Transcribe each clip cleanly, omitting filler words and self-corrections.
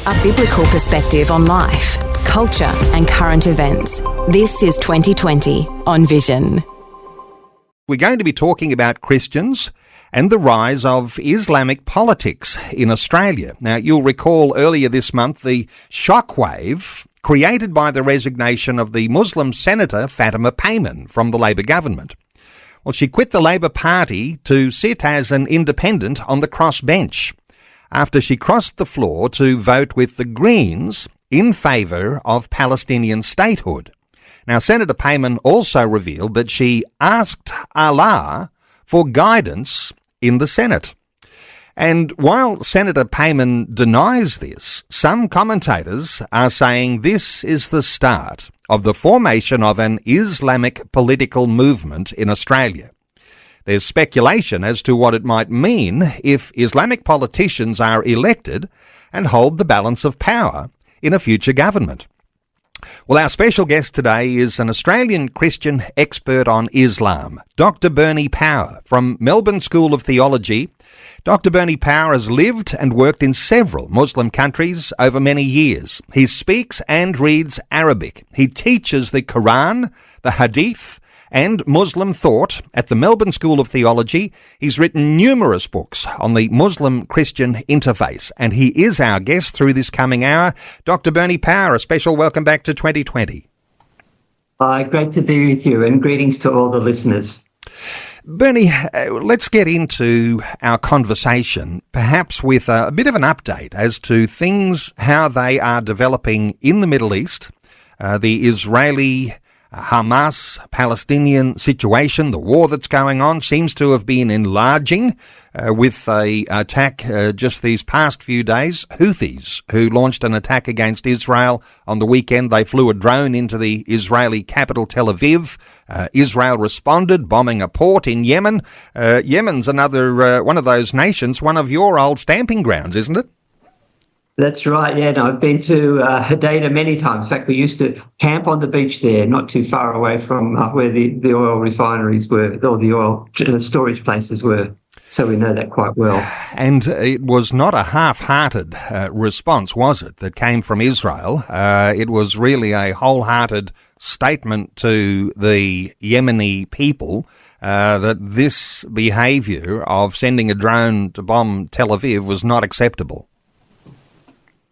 A biblical perspective on life, culture and current events. This is 2020 on Vision. We're going to be talking about Christians and the rise of Islamic politics in Australia. Now, you'll recall earlier this month the shockwave created by the resignation of the Muslim Senator Fatima Payman from the Labor government. Well, she quit the Labor Party to sit as an independent on the crossbench after she crossed the floor to vote with the Greens in favour of Palestinian statehood. Now, Senator Payman also revealed that she asked Allah for guidance in the Senate. And while Senator Payman denies this, some commentators are saying this is the start of the formation of an Islamic political movement in Australia. There's speculation as to what it might mean if Islamic politicians are elected and hold the balance of power in a future government. Well, our special guest today is an Australian Christian expert on Islam, Dr. Bernie Power from Melbourne School of Theology. Dr. Bernie Power has lived and worked in several Muslim countries over many years. He speaks and reads Arabic. He teaches the Quran, the Hadith, and Muslim thought at the Melbourne School of Theology. He's written numerous books on the Muslim-Christian interface, and he is our guest through this coming hour. Dr. Bernie Power, a special welcome back to 2020. Hi, great to be with you, and greetings to all the listeners. Bernie, let's get into our conversation, perhaps with a bit of an update as to things, how they are developing in the Middle East, the Israeli Hamas-Palestinian situation. The war that's going on seems to have been enlarging with a attack just these past few days. Houthis, who launched an attack against Israel on the weekend, they flew a drone into the Israeli capital, Tel Aviv. Israel responded, bombing a port in Yemen. Yemen's another one of those nations, one of your old stamping grounds, isn't it? That's right, yeah. No, I've been to Hodeidah many times. In fact, we used to camp on the beach there, not too far away from where the oil refineries were, or the oil storage places were. So we know that quite well. And it was not a half-hearted response, was it, that came from Israel? It was really a wholehearted statement to the Yemeni people that this behaviour of sending a drone to bomb Tel Aviv was not acceptable.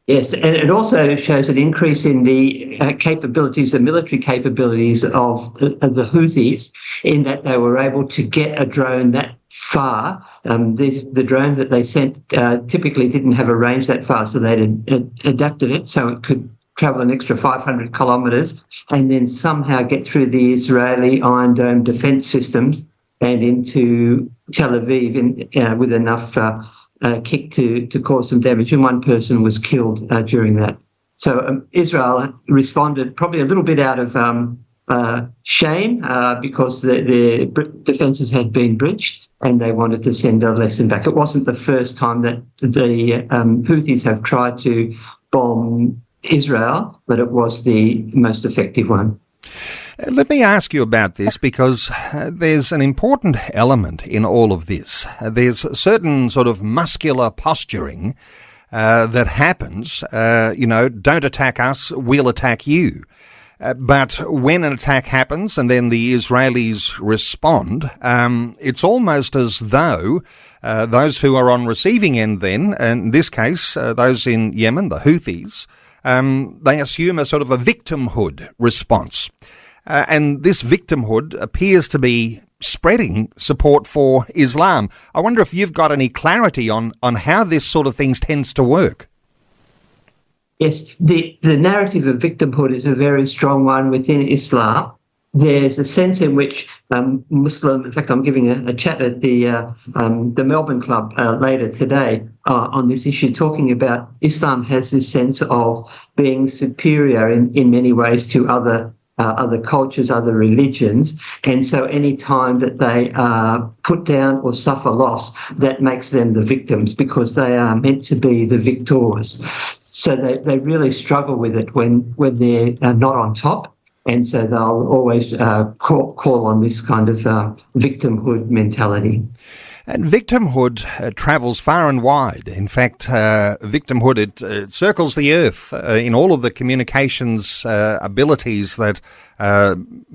Yes, and it also shows an increase in the capabilities, the military capabilities of the Houthis, in that they were able to get a drone that far. The drones that they sent typically didn't have a range that far, so they'd adapted it so it could travel an extra 500 kilometres and then somehow get through the Israeli Iron Dome defence systems and into Tel Aviv with enough kick to cause some damage, and one person was killed during that. So Israel responded probably a little bit out of shame because their defences had been breached, and they wanted to send a lesson back. It wasn't the first time that the Houthis have tried to bomb Israel, but it was the most effective one. Let me ask you about this, because there's an important element in all of this. There's certain sort of muscular posturing that happens. Don't attack us, we'll attack you. But when an attack happens and then the Israelis respond, it's almost as though those who are on receiving end then, in this case, those in Yemen, the Houthis, they assume a sort of a victimhood response. And this victimhood appears to be spreading support for Islam. I wonder if you've got any clarity on how this sort of thing tends to work. Yes, the narrative of victimhood is a very strong one within Islam. There's a sense in which Muslim, in fact, I'm giving a chat at the Melbourne Club later today on this issue, talking about Islam has this sense of being superior in many ways to other cultures, other religions, and so any time that they are put down or suffer loss, that makes them the victims, because they are meant to be the victors. So they really struggle with it when they're not on top, and so they'll always call on this kind of victimhood mentality. And victimhood travels far and wide. In fact, victimhood, it circles the earth in all of the communications abilities that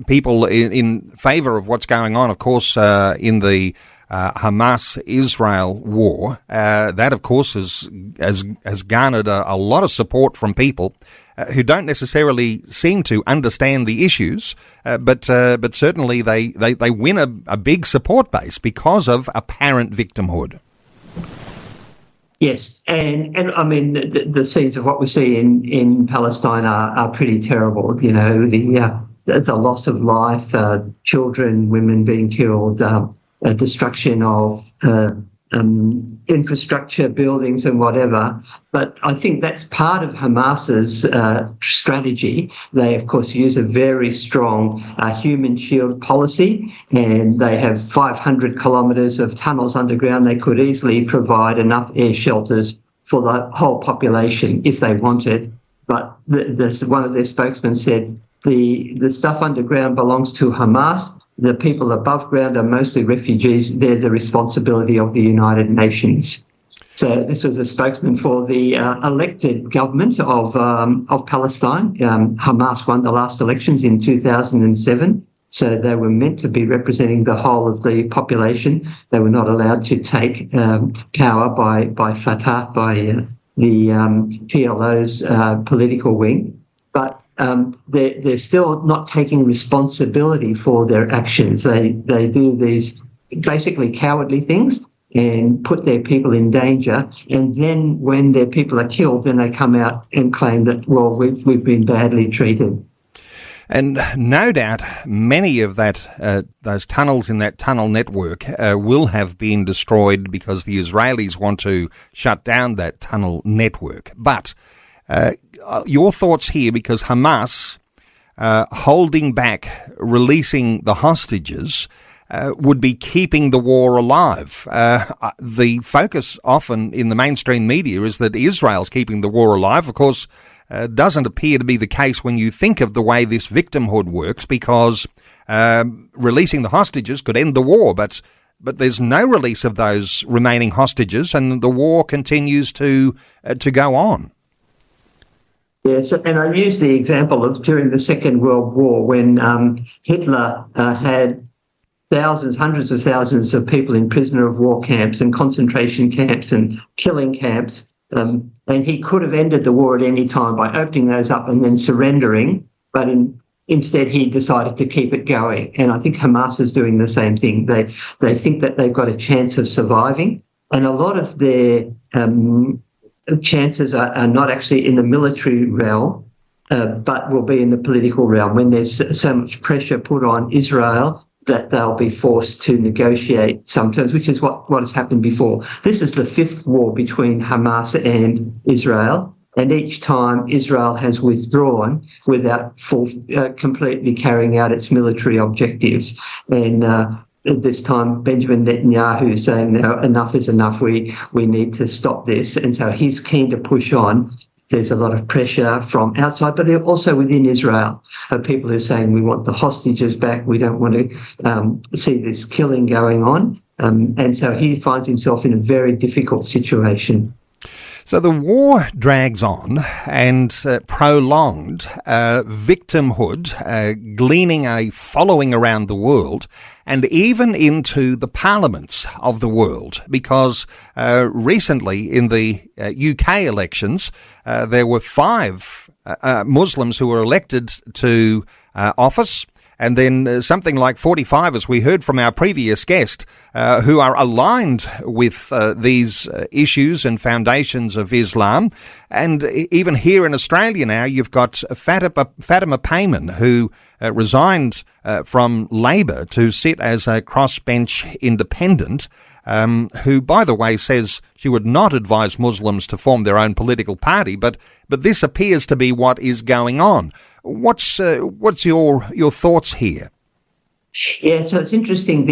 people in favour of what's going on, of course, in the Hamas-Israel war. That, of course, has garnered a lot of support from people who don't necessarily seem to understand the issues, but certainly they win a big support base because of apparent victimhood. Yes, and I mean the scenes of what we see in Palestine are pretty terrible. You know, the loss of life, children, women being killed, destruction of infrastructure, buildings and whatever. But I think that's part of Hamas's strategy. They, of course, use a very strong human shield policy, and they have 500 kilometres of tunnels underground. They could easily provide enough air shelters for the whole population if they wanted. But one of their spokesmen said the stuff underground belongs to Hamas. The people above ground are mostly refugees. They're the responsibility of the United Nations. So this was a spokesman for the elected government of Palestine. Hamas won the last elections in 2007. So they were meant to be representing the whole of the population. They were not allowed to take power by Fatah, by the PLO's political wing. But they're still not taking responsibility for their actions. They do these basically cowardly things and put their people in danger. And then when their people are killed, then they come out and claim that, well, we've been badly treated. And no doubt many of those tunnels in that tunnel network will have been destroyed because the Israelis want to shut down that tunnel network. But your thoughts here, because Hamas holding back releasing the hostages would be keeping the war alive. The focus often in the mainstream media is that Israel's keeping the war alive. Of course, doesn't appear to be the case when you think of the way this victimhood works, because releasing the hostages could end the war, but there's no release of those remaining hostages, and the war continues to go on. Yes, and I use the example of during the Second World War when Hitler had thousands, hundreds of thousands of people in prisoner of war camps and concentration camps and killing camps. And he could have ended the war at any time by opening those up and then surrendering. But instead, he decided to keep it going. And I think Hamas is doing the same thing. They think that they've got a chance of surviving. And a lot of their chances are not actually in the military realm, but will be in the political realm when there's so much pressure put on Israel that they'll be forced to negotiate some terms, which is what has happened before. This is the fifth war between Hamas and Israel, and each time Israel has withdrawn without completely carrying out its military objectives. And at this time, Benjamin Netanyahu is saying, no, enough is enough. We need to stop this. And so he's keen to push on. There's a lot of pressure from outside, but also within Israel, people who are saying we want the hostages back. We don't want to see this killing going on. And so he finds himself in a very difficult situation. So the war drags on, and prolonged victimhood, gleaning a following around the world, and even into the parliaments of the world, because recently in the UK elections, there were 5 Muslims who were elected to office, and then something like 45, as we heard from our previous guest, who are aligned with these issues and foundations of Islam. And even here in Australia now, you've got Fatima Payman, who resigned from Labor to sit as a crossbench independent, who, by the way, says she would not advise Muslims to form their own political party, but this appears to be what is going on. What's your thoughts here? Yeah, so it's interesting.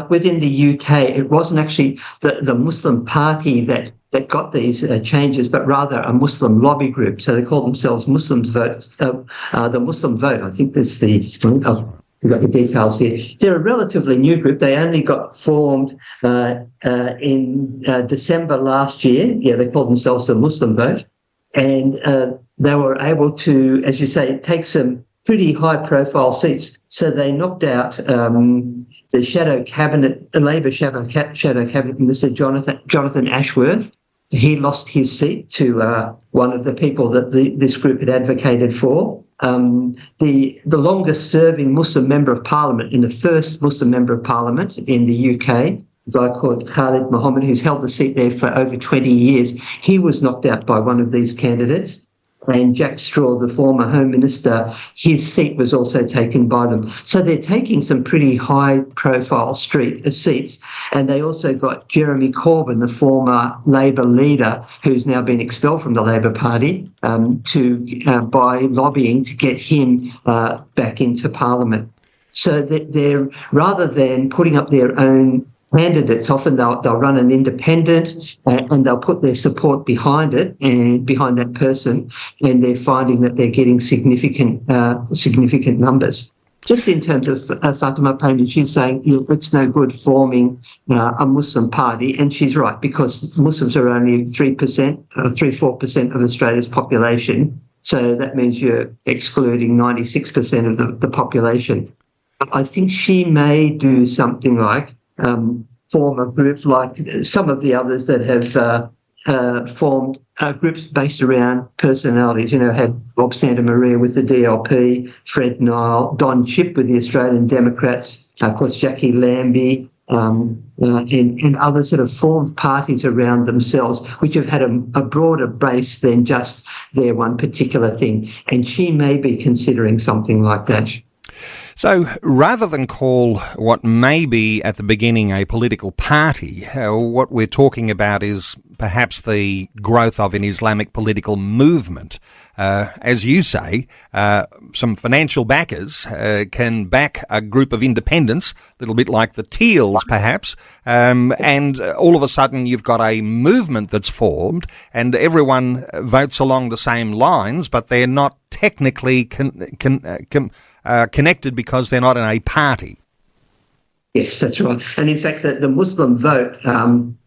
Within the UK, it wasn't actually the Muslim party that got these changes, but rather a Muslim lobby group. So they call themselves Muslims Vote. The Muslim Vote, I think that's the we've got the details here. They're a relatively new group. They only got formed in December last year. Yeah, they called themselves the Muslim Vote. And they were able to, as you say, take some pretty high-profile seats. So they knocked out the shadow cabinet, Labor shadow cabinet minister, Jonathan Ashworth. He lost his seat to one of the people that this group had advocated for. The longest-serving Muslim member of parliament, and the first Muslim member of parliament in the UK, a guy called Khalid Mohammed, who's held the seat there for over 20 years, he was knocked out by one of these candidates. And Jack Straw, the former Home Minister, his seat was also taken by them. So they're taking some pretty high-profile seats. And they also got Jeremy Corbyn, the former Labor leader, who's now been expelled from the Labor Party, by lobbying to get him back into Parliament. So that they're, rather than putting up their own candidates, often they'll run an independent and they'll put their support behind it and behind that person, and they're finding that they're getting significant numbers. Just in terms of Fatima Payman, she's saying it's no good forming a Muslim party, and she's right, because Muslims are only 4% of Australia's population, so that means you're excluding 96% of the population. I think she may do something like form a group like some of the others that have formed groups based around personalities. Had Bob Santamaria with the DLP, Fred Nile, Don Chipp with the Australian Democrats, of course Jackie Lambie, and others that have formed parties around themselves, which have had a broader base than just their one particular thing. And she may be considering something like that. So rather than call what may be at the beginning a political party, what we're talking about is perhaps the growth of an Islamic political movement. As you say, some financial backers can back a group of independents, a little bit like the Teals perhaps, and all of a sudden you've got a movement that's formed and everyone votes along the same lines, but they're not technically connected because they're not in a party. Yes, that's right. And in fact, the Muslim Vote,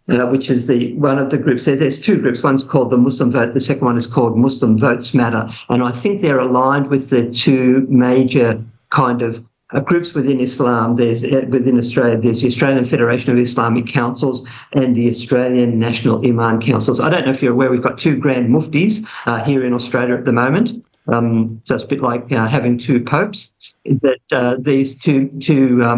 which is one of the groups, there's two groups. One's called the Muslim Vote. The second one is called Muslim Votes Matter. And I think they're aligned with the two major kind of groups within Islam. Within Australia, there's the Australian Federation of Islamic Councils and the Australian National Imam Councils. I don't know if you're aware, we've got two Grand Muftis here in Australia at the moment. So it's a bit like having two popes, that these two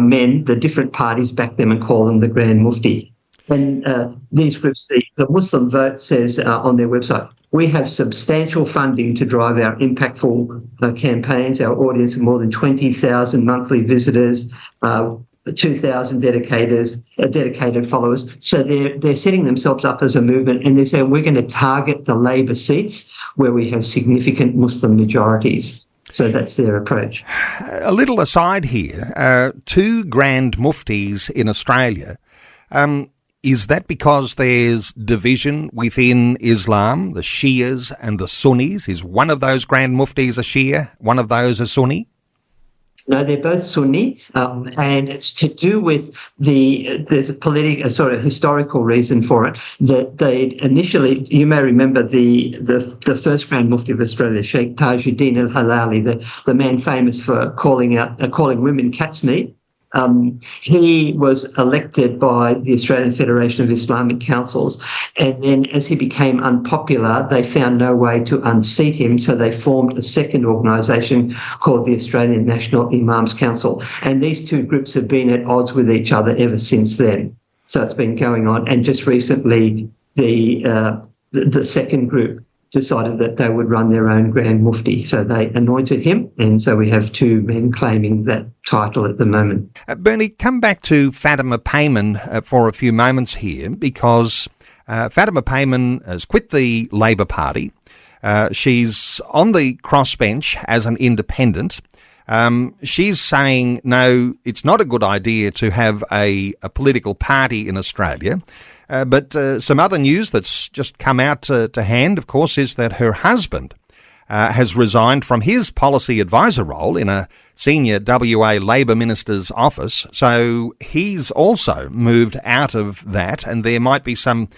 men, the different parties back them and call them the Grand Mufti. And these groups, the Muslim Vote says on their website, we have substantial funding to drive our impactful campaigns, our audience of more than 20,000 monthly visitors, 2,000 dedicated followers. So they're setting themselves up as a movement, and they're saying we're going to target the Labor seats where we have significant Muslim majorities. So that's their approach. A little aside here, two Grand Muftis in Australia. Is that because there's division within Islam, the Shias and the Sunnis? Is one of those Grand Muftis a Shia, one of those a Sunni? No, they're both Sunni, and it's to do with there's a sort of historical reason for it, that they initially, you may remember the first Grand Mufti of Australia, Sheikh Tajuddin al-Halali, the man famous for calling women cat's meat. He was elected by the Australian Federation of Islamic Councils, and then as he became unpopular, they found no way to unseat him, so they formed a second organisation called the Australian National Imams Council. And these two groups have been at odds with each other ever since then. So it's been going on, and just recently the second group decided that they would run their own Grand Mufti. So they anointed him, and so we have two men claiming that title at the moment. Bernie, come back to Fatima Payman for a few moments here, because Fatima Payman has quit the Labor Party. She's on the crossbench as an independent. She's saying, no, it's not a good idea to have a political party in Australia. But some other news that's just come out to hand, of course, is that her husband has resigned from his policy advisor role in a senior WA Labor Minister's office. So he's also moved out of that, and there might be some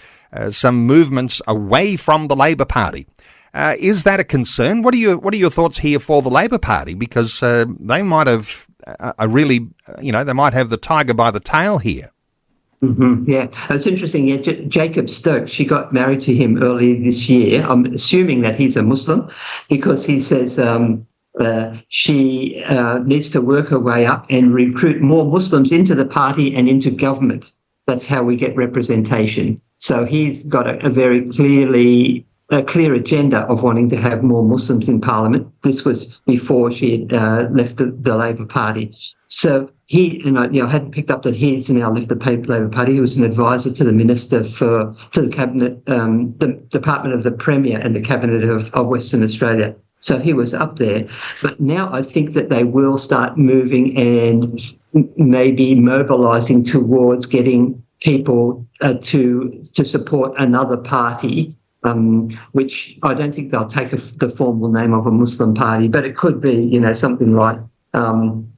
movements away from the Labor Party. Is that a concern? What are your thoughts here for the Labor Party? Because they might have they might have the tiger by the tail here. Mm-hmm, yeah, it's interesting. Yeah, Jacob Stokes, she got married to him early this year. I'm assuming that he's a Muslim, because he says she needs to work her way up and recruit more Muslims into the party and into government. That's how we get representation. So he's got a very clear agenda of wanting to have more Muslims in Parliament. This was before she had left the Labor Party. So he, I hadn't picked up that he's now left the Labor Party. He was an advisor to the Minister to the Cabinet, the Department of the Premier and the Cabinet of Western Australia. So he was up there. But now I think that they will start moving and maybe mobilising towards getting people to support another party, which I don't think they'll take the formal name of a Muslim party, but it could be, something like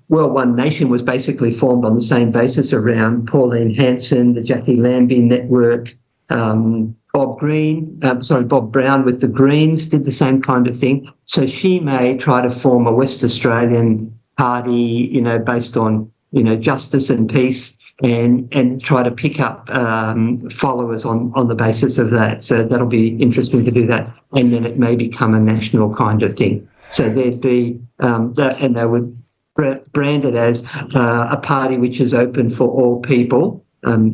One Nation was basically formed on the same basis around Pauline Hanson, the Jackie Lambie Network. Bob Brown with the Greens did the same kind of thing. So she may try to form a West Australian party, based on, justice and peace, and try to pick up followers on the basis of that. So that'll be interesting to do that. And then it may become a national kind of thing. So there'd be that, and they would brand it as a party which is open for all people,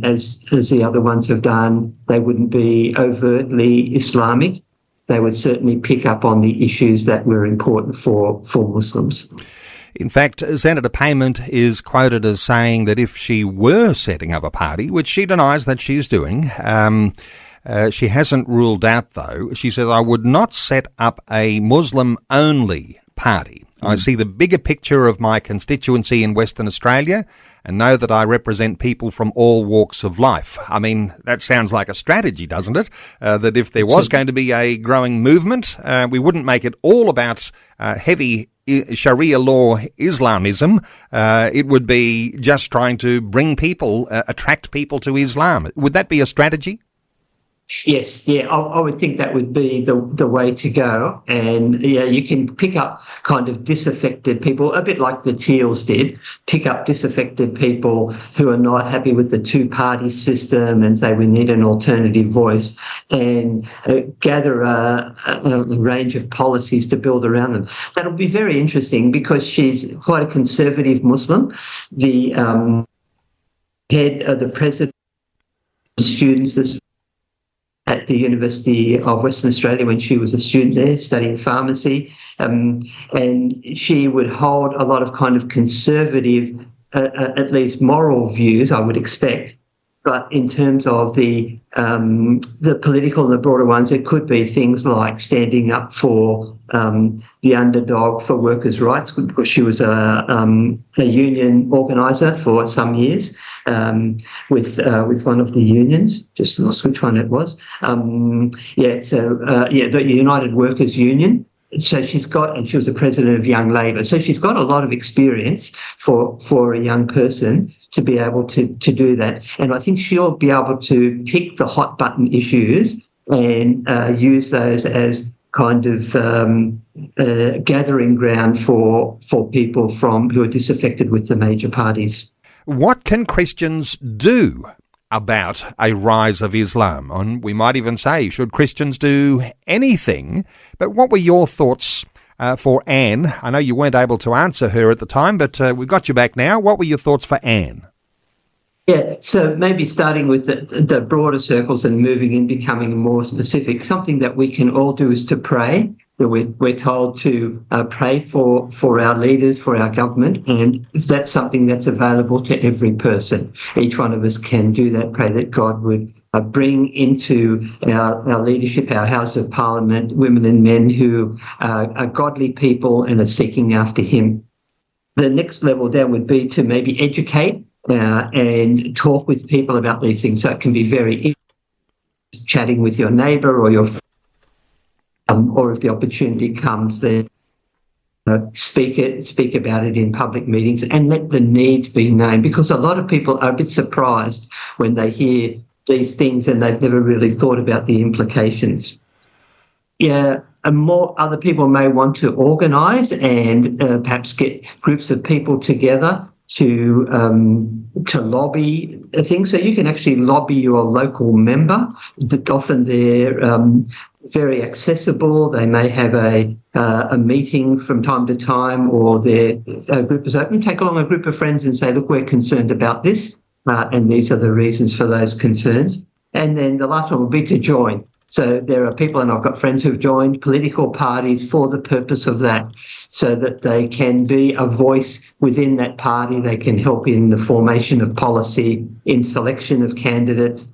as the other ones have done. They wouldn't be overtly Islamic. They would certainly pick up on the issues that were important for Muslims. In fact, Senator Payment is quoted as saying that if she were setting up a party, which she denies that she's doing, she hasn't ruled out, though. She says, I would not set up a Muslim-only party. I see the bigger picture of my constituency in Western Australia and know that I represent people from all walks of life. I mean, that sounds like a strategy, doesn't it? That if there was going to be a growing movement, we wouldn't make it all about heavy Sharia law Islamism. It would be just trying to bring people, attract people to Islam. Would that be a strategy? Yes, yeah, I would think that would be the way to go. And yeah, you can pick up kind of disaffected people, a bit like the Teals did, pick up disaffected people who are not happy with the two-party system and say we need an alternative voice, and gather a range of policies to build around them. That'll be very interesting because she's quite a conservative Muslim. The head of the president of students at the University of Western Australia when she was a student there studying pharmacy, and she would hold a lot of kind of conservative, at least moral views, I would expect. But in terms of the political and the broader ones, it could be things like standing up for the underdog, for workers' rights, because she was a union organiser for some years with one of the unions. Just lost which one it was. The United Workers' Union. So she was a president of Young Labor. So she's got a lot of experience for a young person to be able to do that. And I think she'll be able to pick the hot button issues and use those as kind of gathering ground for people who are disaffected with the major parties. What can Christians do about a rise of Islam? And we might even say, should Christians do anything? But what were your thoughts for Anne? I know you weren't able to answer her at the time, but we've got you back now. What were your thoughts for Anne? Yeah, so maybe starting with the broader circles and moving in, becoming more specific, something that we can all do is to pray. We're told to pray for our leaders, for our government, and that's something that's available to every person. Each one of us can do that, pray that God would bring into our leadership, our House of Parliament, women and men who are godly people and are seeking after him. The next level down would be to maybe educate and talk with people about these things. So it can be very chatting with your neighbour or your or if the opportunity comes, then speak about it in public meetings and let the needs be named, because a lot of people are a bit surprised when they hear these things and they've never really thought about the implications. Yeah, and more other people may want to organise and perhaps get groups of people together to lobby things. So you can actually lobby your local member. That often they're very accessible. They may have a meeting from time to time, or their group is open. Take along a group of friends and say, look, we're concerned about this, and these are the reasons for those concerns. And then the last one will be to join. So there are people, and I've got friends who've joined political parties for the purpose of that, so that they can be a voice within that party. They can help in the formation of policy, in selection of candidates.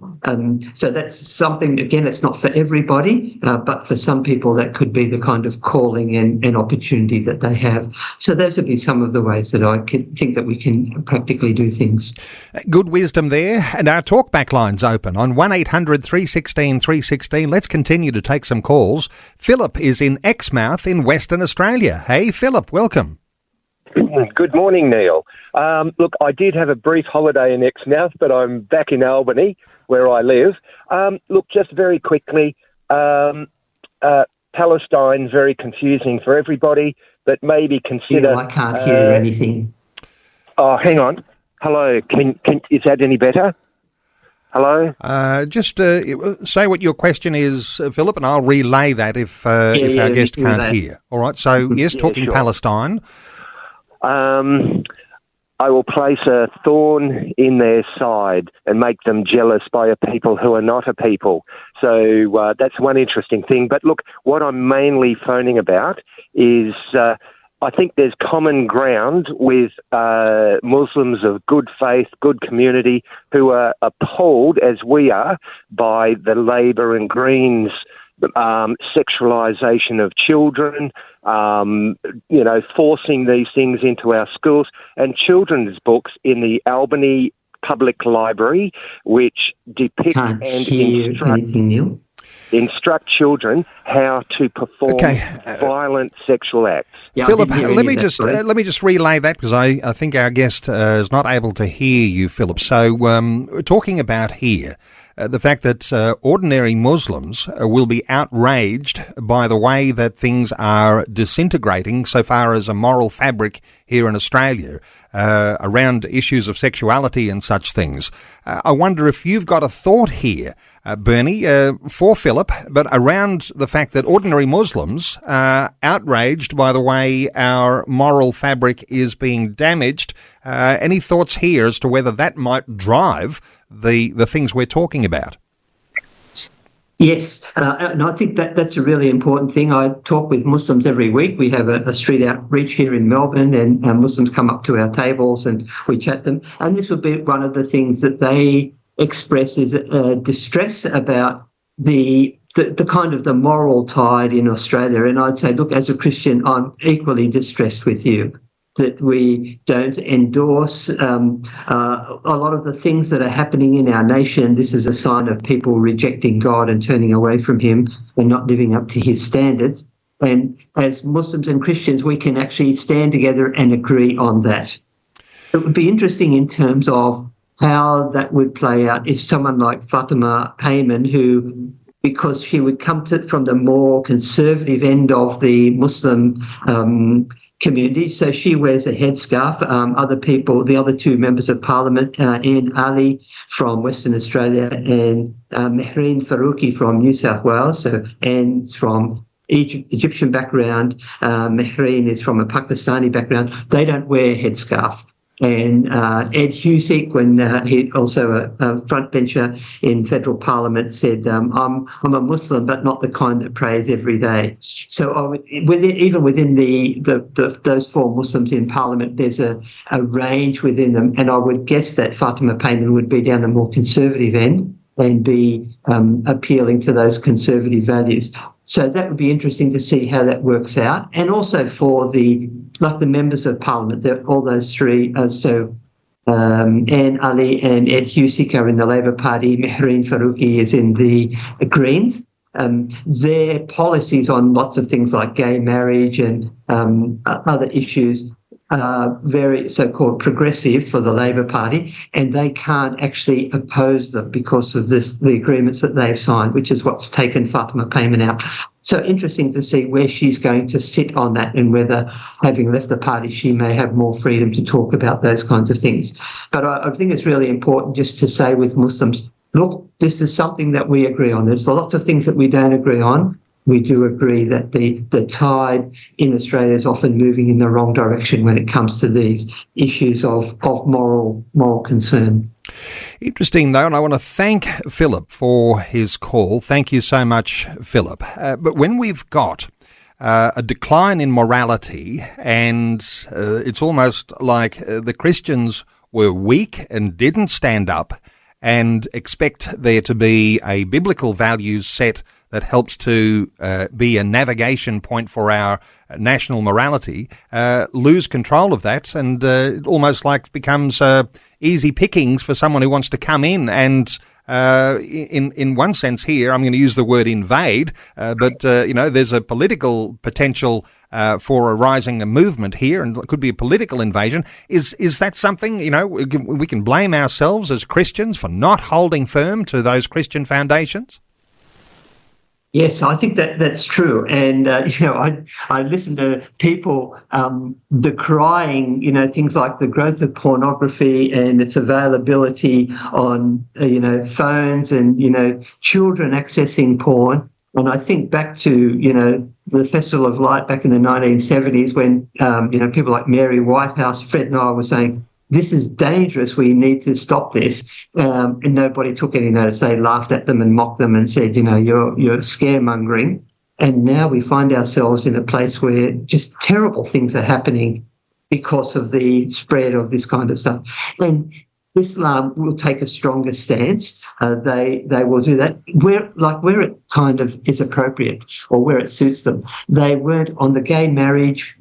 So that's something, again, it's not for everybody, but for some people that could be the kind of calling and opportunity that they have. So those would be some of the ways that I think that we can practically do things. Good wisdom there. And our talkback line's open on 1800 316 316. Let's continue to take some calls. Philip is in Exmouth in Western Australia. Hey, Philip, welcome. Good morning, Neil. Look, I did have a brief holiday in Exmouth, but I'm back in Albany, where I live. Look, just very quickly, Palestine's very confusing for everybody, but maybe consider... I can't hear anything. Oh, hang on. Hello, is that any better? Hello? Just say what your question is, Philip, and I'll relay that if our guest can't hear. All right, so yes, talking sure. Palestine. I will place a thorn in their side and make them jealous by a people who are not a people. So that's one interesting thing. But look, what I'm mainly phoning about is I think there's common ground with Muslims of good faith, good community, who are appalled, as we are, by the Labor and Greens sexualisation of children, forcing these things into our schools, and children's books in the Albany Public Library, which depict and instruct children how to perform violent sexual acts. Yeah, Philip, let me just relay that, because I think our guest is not able to hear you, Philip. So we're talking about here the fact that ordinary Muslims will be outraged by the way that things are disintegrating so far as a moral fabric here in Australia around issues of sexuality and such things. I wonder if you've got a thought here, Bernie, for Philip, but around the fact that ordinary Muslims are outraged by the way our moral fabric is being damaged. Any thoughts here as to whether that might drive the things we're talking about? Yes, and I think that's a really important thing. I talk with Muslims every week. We have a street outreach here in Melbourne, and Muslims come up to our tables and we chat them. And this would be one of the things that they express is distress about the kind of the moral tide in Australia. And I'd say, look, as a Christian, I'm equally distressed with you that we don't endorse a lot of the things that are happening in our nation. This is a sign of people rejecting God and turning away from him and not living up to his standards. And as Muslims and Christians, we can actually stand together and agree on that. It would be interesting in terms of how that would play out if someone like Fatima Payman, who, because she would come from the more conservative end of the Muslim community, so she wears a headscarf. Other people, the other two members of Parliament, Anne Ali from Western Australia and Mehreen Faruqi from New South Wales. So Anne's from Egyptian background, Mehreen is from a Pakistani background. They don't wear a headscarf. And Ed Husick, when he also a frontbencher in federal parliament, said, I'm a Muslim, but not the kind that prays every day. So even within those four Muslims in parliament, there's a range within them. And I would guess that Fatima Payman would be down the more conservative end and be appealing to those conservative values. So that would be interesting to see how that works out. And also for the members of Parliament, all those three, Anne Ali and Ed Husick are in the Labor Party, Mehreen Faruqi is in the Greens. their policies on lots of things like gay marriage and other issues are very so-called progressive for the Labor Party, and they can't actually oppose them because of the agreements that they've signed, which is what's taken Fatima Payman out. So interesting to see where she's going to sit on that, and whether, having left the party, she may have more freedom to talk about those kinds of things. But I think it's really important just to say with Muslims, look, this is something that we agree on. There's lots of things that we don't agree on. We do agree that the tide in Australia is often moving in the wrong direction when it comes to these issues of moral concern. Interesting, though, and I want to thank Philip for his call. Thank you so much, Philip. But when we've got a decline in morality, and it's almost like the Christians were weak and didn't stand up and expect there to be a biblical values set that helps to be a navigation point for our national morality, lose control of that, and it almost like becomes easy pickings for someone who wants to come in and, in one sense here, I'm going to use the word invade, but there's a political potential for a rising movement here, and it could be a political invasion. Is that something, we can blame ourselves as Christians for not holding firm to those Christian foundations? Yes, I think that's true. And, I listen to people decrying, things like the growth of pornography and its availability on, phones and, children accessing porn. And I think back to, the Festival of Light back in the 1970s when, people like Mary Whitehouse, Fred and I were saying, this is dangerous, we need to stop this. And nobody took any notice. They laughed at them and mocked them and said, you're scaremongering. And now we find ourselves in a place where just terrible things are happening because of the spread of this kind of stuff. And Islam will take a stronger stance. They will do that where it kind of is appropriate or where it suits them. They weren't on the gay marriage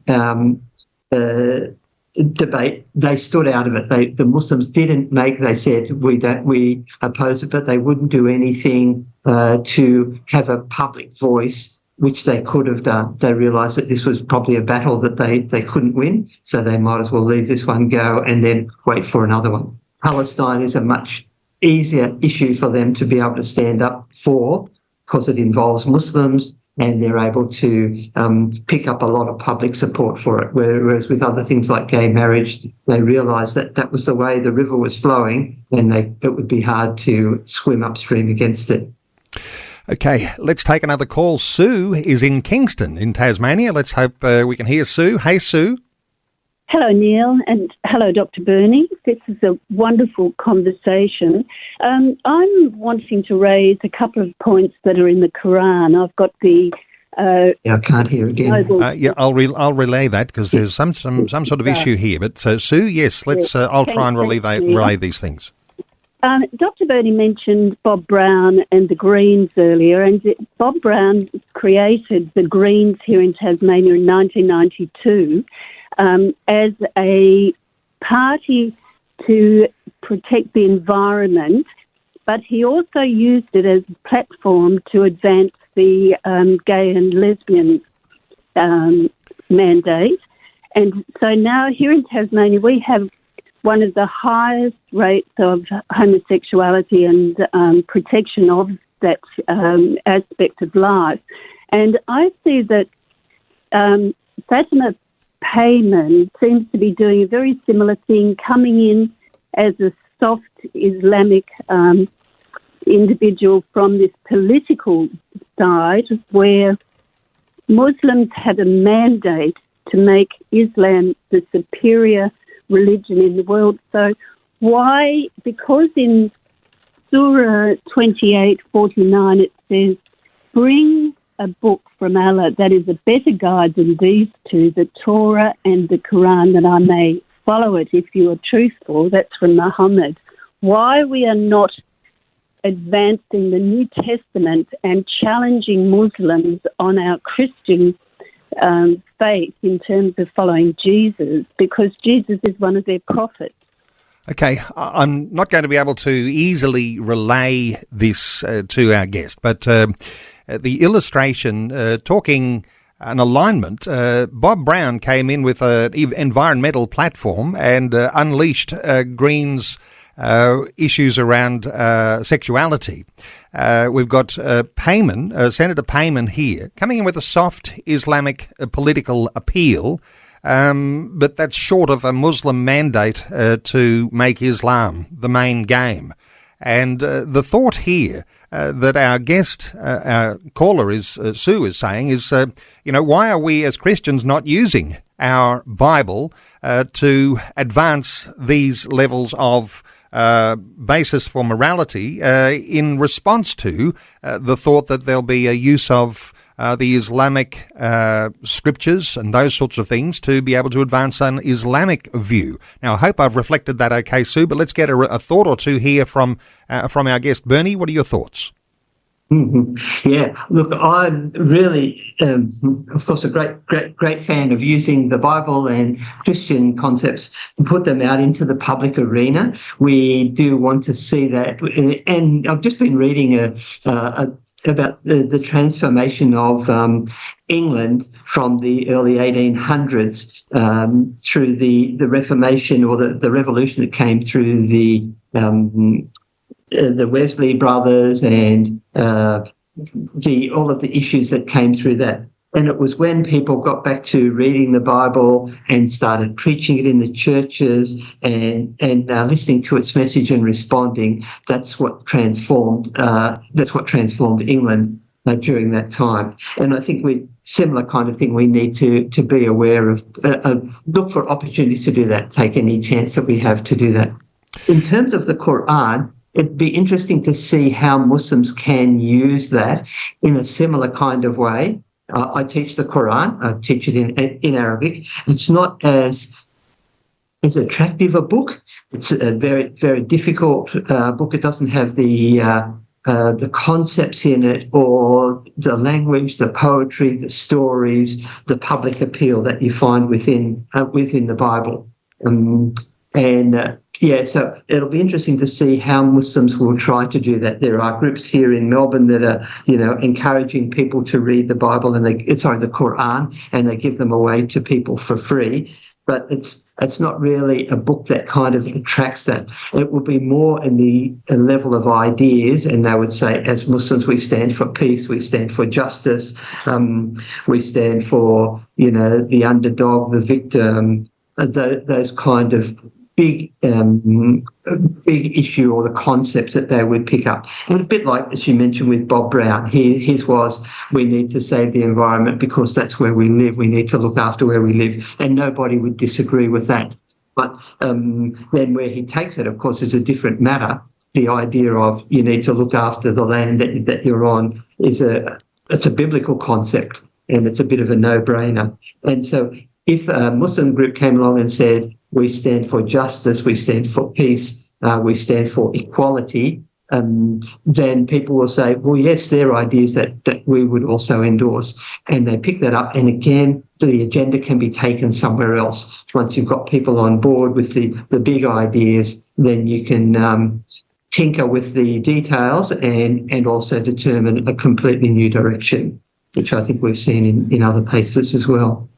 debate. They stood out of it. The Muslims didn't they said we oppose it, but they wouldn't do anything to have a public voice, which they could have done. They realised that this was probably a battle that they couldn't win, so they might as well leave this one go and then wait for another one. Palestine is a much easier issue for them to be able to stand up for because it involves Muslims, and they're able to pick up a lot of public support for it. Whereas with other things like gay marriage, they realised that was the way the river was flowing, and it would be hard to swim upstream against it. Okay, let's take another call. Sue is in Kingston in Tasmania. Let's hope we can hear Sue. Hey, Sue. Hello, Neil, and hello, Dr. Burney. This is a wonderful conversation. I'm wanting to raise a couple of points that are in the Quran. I've got the... I can't hear again. I'll relay that because there's some sort of issue here. But Sue, yes, let's. I'll try and relay these things. Dr. Burney mentioned Bob Brown and the Greens earlier, and Bob Brown created the Greens here in Tasmania in 1992 as a party to protect the environment, but he also used it as a platform to advance the gay and lesbian mandate. And so now here in Tasmania we have one of the highest rates of homosexuality and protection of that aspect of life. And I see that Fatima Payman seems to be doing a very similar thing, coming in as a soft Islamic individual from this political side where Muslims have a mandate to make Islam the superior religion in the world. So why? Because in Surah 28:49 it says, bring a book from Allah that is a better guide than these two, the Torah and the Quran, that I may follow it if you are truthful. That's from Muhammad. Why we are not advancing the New Testament and challenging Muslims on our Christian faith in terms of following Jesus, because Jesus is one of their prophets. Okay, I'm not going to be able to easily relay this to our guest, but the illustration talking an alignment. Bob Brown came in with an environmental platform and unleashed Greens' issues around sexuality. We've got Senator Payman here, coming in with a soft Islamic political appeal, but that's short of a Muslim mandate to make Islam the main game. And the thought here that our guest, our caller is, Sue is saying is, why are we as Christians not using our Bible to advance these levels of basis for morality in response to the thought that there'll be a use of the Islamic scriptures and those sorts of things to be able to advance an Islamic view. Now, I hope I've reflected that okay, Sue, but let's get a thought or two here from our guest, Bernie. What are your thoughts? Mm-hmm. Yeah, look, I'm really, of course, a great fan of using the Bible and Christian concepts and put them out into the public arena. We do want to see that, and I've just been reading about the transformation of England from the early 1800s through the Reformation, or the revolution that came through the Wesley brothers and all of the issues that came through that. And it was when people got back to reading the Bible and started preaching it in the churches and listening to its message and responding. That's what transformed England during that time. And I think similar kind of thing we need to be aware of. Look for opportunities to do that. Take any chance that we have to do that. In terms of the Quran, it'd be interesting to see how Muslims can use that in a similar kind of way. I teach the Quran. I teach it in Arabic. It's not as attractive a book. It's a very, very difficult book. It doesn't have the concepts in it, or the language, the poetry, the stories, the public appeal that you find within the Bible. So it'll be interesting to see how Muslims will try to do that. There are groups here in Melbourne that are, encouraging people to read the Bible and the Quran, and they give them away to people for free. But it's not really a book that kind of attracts that. It will be more in the level of ideas, and they would say, as Muslims, we stand for peace, we stand for justice, we stand for, the underdog, the victim, those kind of big issue, or the concepts that they would pick up. And a bit like, as you mentioned with Bob Brown, his was, we need to save the environment because that's where we live. We need to look after where we live. And nobody would disagree with that. But then where he takes it, of course, is a different matter. The idea of you need to look after the land that you're on it's a biblical concept, and it's a bit of a no-brainer. And so if a Muslim group came along and said, we stand for justice, we stand for peace, we stand for equality, then people will say, well, yes, they're ideas that we would also endorse. And they pick that up. And again, the agenda can be taken somewhere else. Once you've got people on board with the big ideas, then you can tinker with the details and also determine a completely new direction, which I think we've seen in other places as well.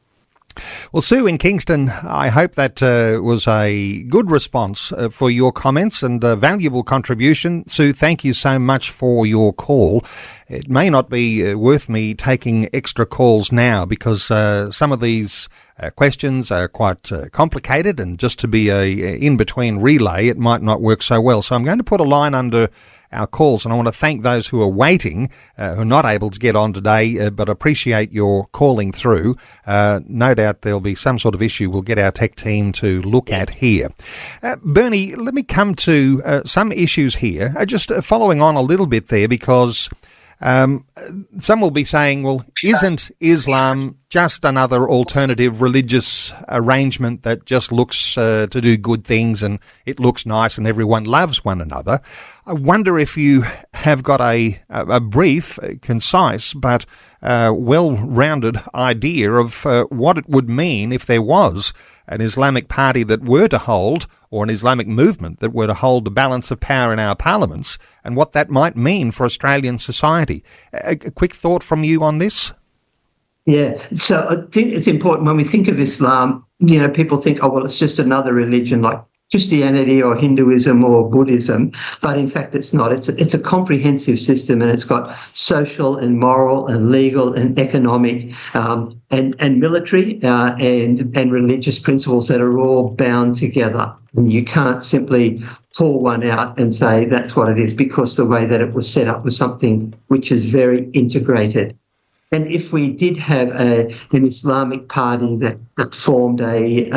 Well, Sue in Kingston, I hope that was a good response for your comments and a valuable contribution. Sue, thank you so much for your call. It may not be worth me taking extra calls now because some of these questions are quite complicated, and just to be a in-between relay, it might not work so well. So I'm going to put a line under our calls, and I want to thank those who are waiting, who are not able to get on today, but appreciate your calling through. No doubt there'll be some sort of issue we'll get our tech team to look at here. Bernie, let me come to some issues here, just following on a little bit there, because some will be saying, well, isn't Islam just another alternative religious arrangement that just looks to do good things, and it looks nice and everyone loves one another. I wonder if you have got a brief, concise, but well-rounded idea of what it would mean if there was an Islamic party that were to hold, or an Islamic movement that were to hold the balance of power in our parliaments, and what that might mean for Australian society. A quick thought from you on this? Yeah, so I think it's important when we think of Islam, people think, oh, well, it's just another religion like Christianity or Hinduism or Buddhism, but in fact it's not. It's a comprehensive system, and it's got social and moral and legal and economic and military and religious principles that are all bound together. And you can't simply pull one out and say that's what it is, because the way that it was set up was something which is very integrated. And if we did have an Islamic party that formed a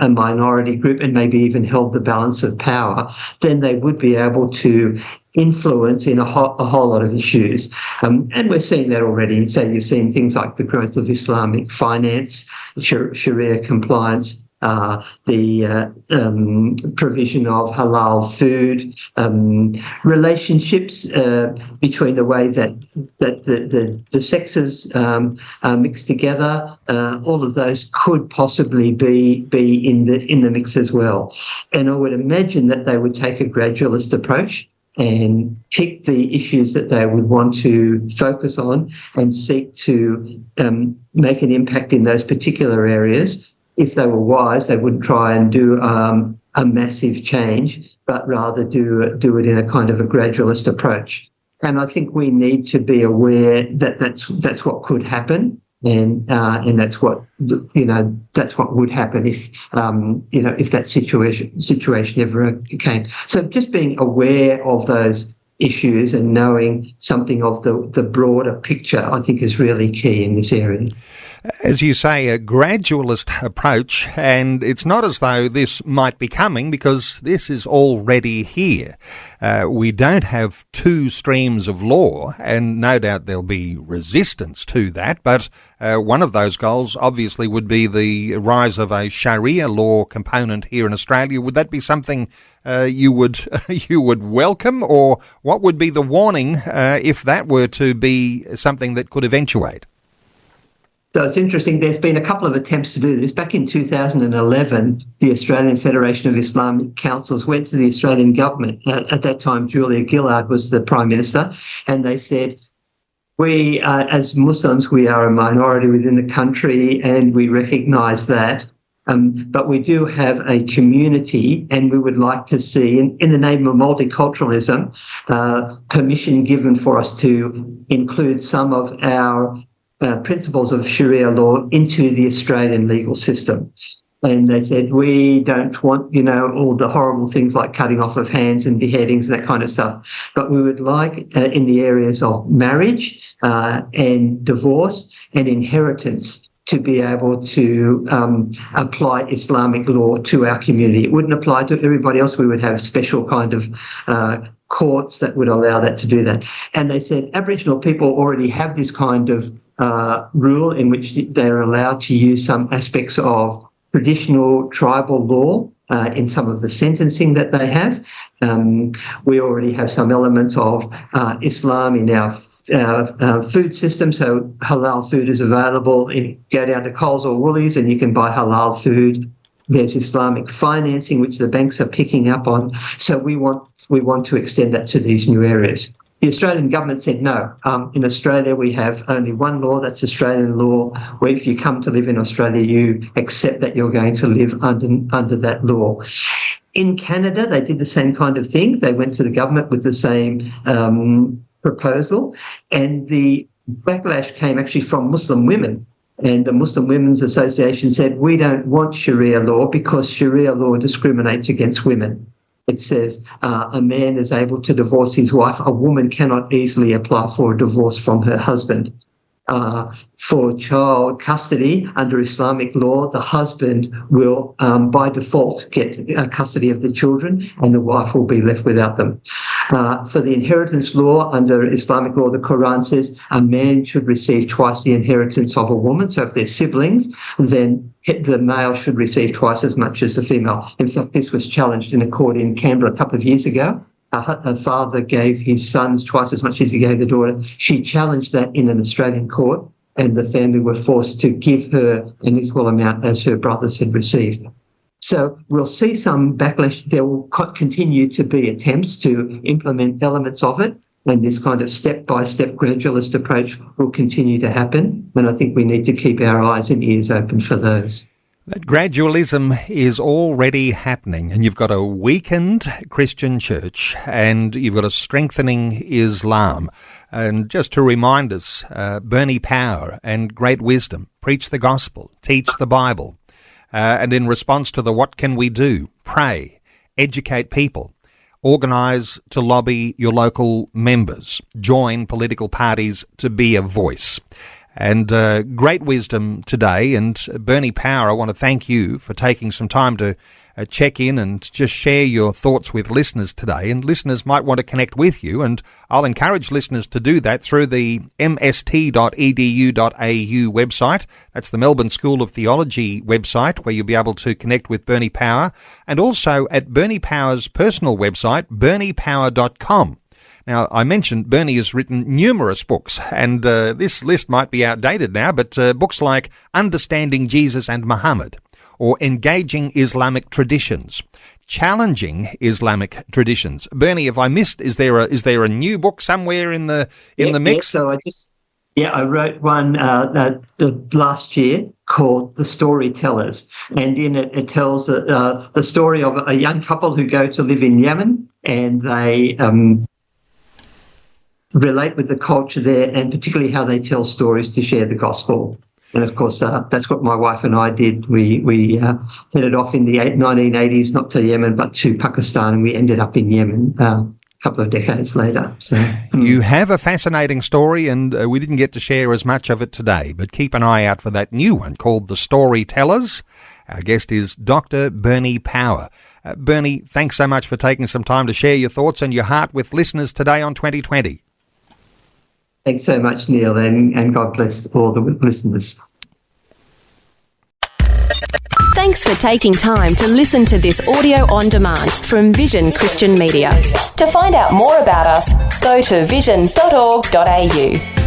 minority group and maybe even held the balance of power, then they would be able to influence in a whole lot of issues. And we're seeing that already. So you've seen things like the growth of Islamic finance, Sharia compliance, the provision of halal food, relationships between the way that the sexes are mixed together. All of those could possibly be in the mix as well. And I would imagine that they would take a gradualist approach and pick the issues that they would want to focus on and seek to make an impact in those particular areas. If they were wise, they wouldn't try and do a massive change, but rather do it in a kind of a gradualist approach. And I think we need to be aware that that's what could happen, and that's what that's what would happen if if that situation ever came. So just being aware of those issues and knowing something of the broader picture, I think, is really key in this area. As you say, a gradualist approach, and it's not as though this might be coming, because this is already here. We don't have two streams of law, and no doubt there'll be resistance to that, but one of those goals obviously would be the rise of a Sharia law component here in Australia. Would that be something you would welcome, or what would be the warning if that were to be something that could eventuate? So it's interesting, there's been a couple of attempts to do this. Back in 2011, the Australian Federation of Islamic Councils went to the Australian government. At that time, Julia Gillard was the Prime Minister, and they said, we, as Muslims, we are a minority within the country, and we recognise that. But we do have a community, and we would like to see, in the name of multiculturalism, permission given for us to include some of our principles of Sharia law into the Australian legal system. And they said, we don't want, all the horrible things like cutting off of hands and beheadings and that kind of stuff. But we would like, in the areas of marriage and divorce and inheritance, to be able to apply Islamic law to our community. It wouldn't apply to everybody else. We would have special kind of courts that would allow that to do that. And they said Aboriginal people already have this kind of rule in which they're allowed to use some aspects of traditional tribal law in some of the sentencing that they have. We already have some elements of Islam in our food system, so halal food is available. Go down to Coles or Woolies and you can buy halal food. There's Islamic financing, which the banks are picking up on. So we want to extend that to these new areas. The Australian government said no. In Australia, we have only one law, that's Australian law, where if you come to live in Australia, you accept that you're going to live under that law. In Canada, they did the same kind of thing. They went to the government with the same proposal, and the backlash came actually from Muslim women. And the Muslim Women's Association said, we don't want Sharia law because Sharia law discriminates against women. It says a man is able to divorce his wife. A woman cannot easily apply for a divorce from her husband. for child custody under Islamic law, the husband will, by default, get custody of the children and the wife will be left without them. For the inheritance law, under Islamic law, the Quran says a man should receive twice the inheritance of a woman. So if they're siblings, then the male should receive twice as much as the female. In fact, this was challenged in a court in Canberra a couple of years ago. A father gave his sons twice as much as he gave the daughter. She challenged that in an Australian court, and the family were forced to give her an equal amount as her brothers had received. So we'll see some backlash. There will continue to be attempts to implement elements of it, and this kind of step-by-step gradualist approach will continue to happen. And I think we need to keep our eyes and ears open for those. That gradualism is already happening, and you've got a weakened Christian church and you've got a strengthening Islam. And just to remind us, Bernie Power and Great Wisdom preach the gospel, teach the Bible, and in response to the what can we do, pray, educate people, organise to lobby your local members, join political parties to be a voice. And Great Wisdom today, and Bernie Power, I want to thank you for taking some time to check in and just share your thoughts with listeners today. And listeners might want to connect with you, and I'll encourage listeners to do that through the mst.edu.au website. That's the Melbourne School of Theology website, where you'll be able to connect with Bernie Power, and also at Bernie Power's personal website, berniepower.com. Now, I mentioned Bernie has written numerous books, and this list might be outdated now, but books like Understanding Jesus and Muhammad, or Engaging Islamic Traditions, Challenging Islamic Traditions. Bernie, if I missed, is there a new book somewhere in the mix? Yeah, so I wrote one last year called The Storytellers, and in it tells the story of a young couple who go to live in Yemen, and they relate with the culture there, and particularly how they tell stories to share the gospel. And of course, that's what my wife and I did. We headed off in the 1980s, not to Yemen, but to Pakistan, and we ended up in Yemen a couple of decades later. So you have a fascinating story, and we didn't get to share as much of it today, but keep an eye out for that new one called The Storytellers. Our guest is Dr. Bernie Power. Bernie, thanks so much for taking some time to share your thoughts and your heart with listeners today on 2020. Thanks so much, Neil, and God bless all the listeners. Thanks for taking time to listen to this audio on demand from Vision Christian Media. To find out more about us, go to vision.org.au.